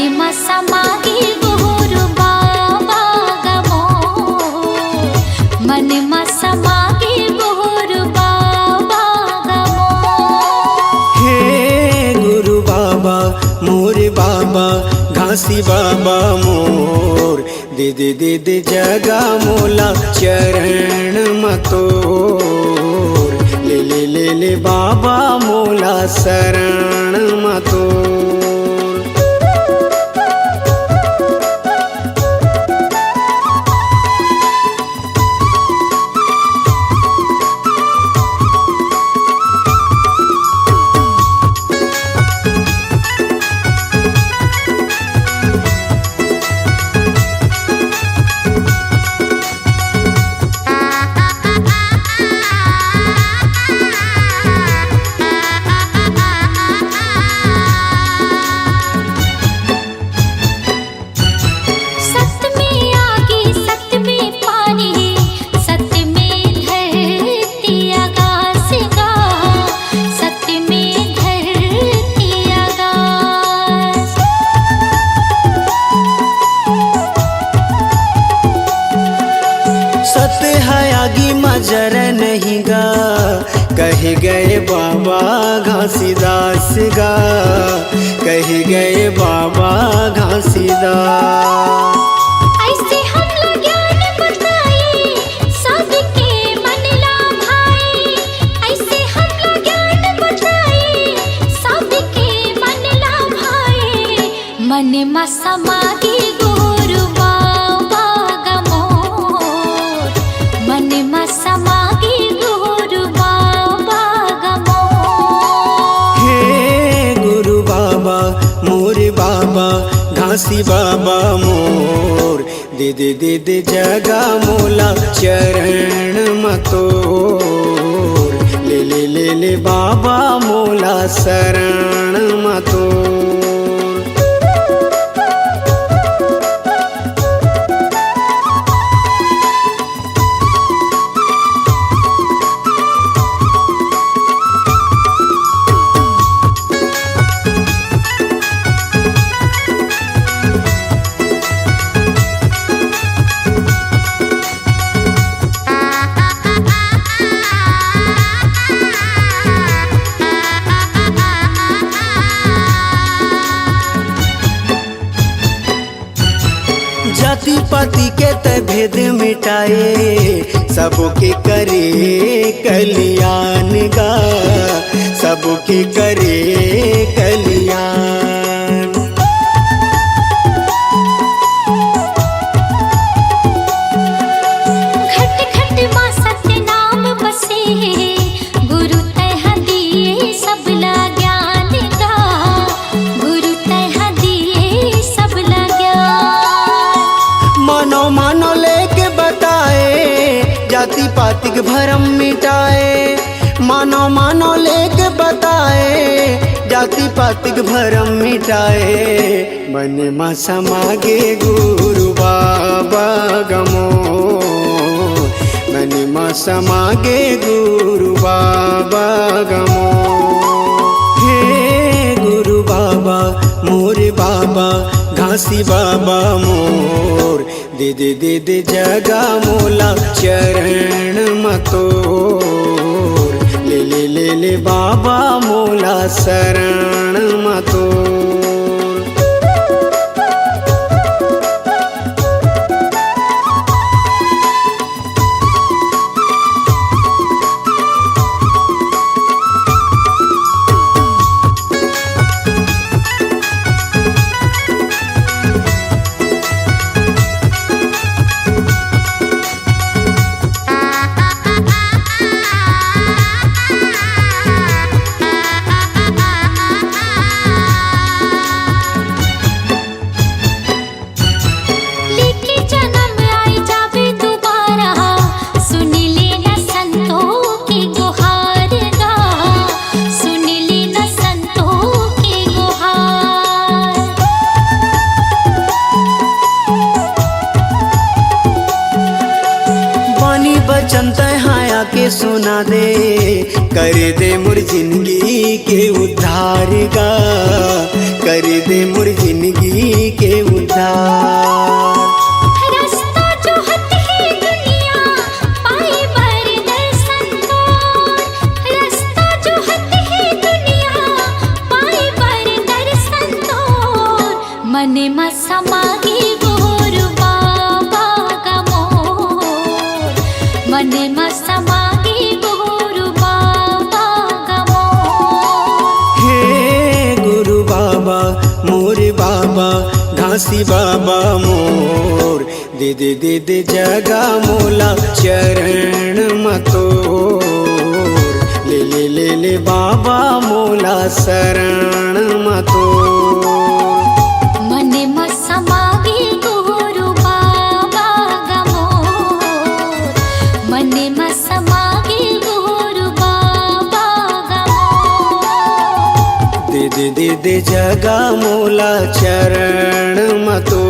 मा समागी गुरु बाबा गमोर, मन मा समागी गुरु बाबा गमोर। हे गुरु बाबा मोर बाबा घासी बाबा मोर, दे दे दे दे जगा मोला चरण मतोर, ले ले ले ले बाबा मोला शरण मतोर। सत्य है आगी मजर नहीं गा, कह गए बाबा घासीदास गा, कह गए बाबा घासीदास। ऐसे हमला ज्ञान बताए सबके मन ला भाई, ऐसे हमला ज्ञान बताए सबके मन ला भाई, मन मा समागी गुरु बाबा गमोर, मन मा समागी गुरु बाबा गमोर। हे गुरु बाबा मोर बाबा घासी बाबा मोर, दे दे दे दे जगा मोला चरण मतोर, ले ले ले ले बाबा मोला शरण मतोर। जाति पाति के त भेद मिटाए, सबके करे कल्याण गा, सबके करे कल्याण। घट घट मां सत्य नाम बसे, गुरु तह दिए सबला ज्ञान गा, गुरु तह दिए सबला ज्ञान। मानो मानो लेके बताए, जाति पाति के भरम मिटाए, मानो मानो लेके बताए, जाति पाति के भरम मिटाए, मन मा समागे गुरु बाबा गमोर, मन मा समागे गुरु बाबा गमोर। हे गुरु बाबा मोर बाबा घासी बाबा मोर, दे दे दे दे जगा मोला चरण मतोर, ले ले ले ले बाबा मोला शरण मतोर। वचन तहाया के सुना दे, कर दे मोर जिंदगी के उद्धार गा, कर दे मोर जिंदगी रास्ता जोहत है दुनिया पाए बर दर्शन तोर, रास्ता जोहत है दुनिया पाए बर दर्शन तोर, मने मा समागे गोर बाबा का मोर, मने मा समागे गोर बाबा का मोर। हे गुरु बाबा मोर बाबा घासी बाबा मोर, दे दे दे दे जगा मोला चरण मतोर, ले ले ले ले बाबा मोला शरण मतोर। मने मा समागे गुरु बाबा का मोर, मने मा समागे गुरु बाबा का मोर। दे दे दे दे जगा मोला चरण मतोर।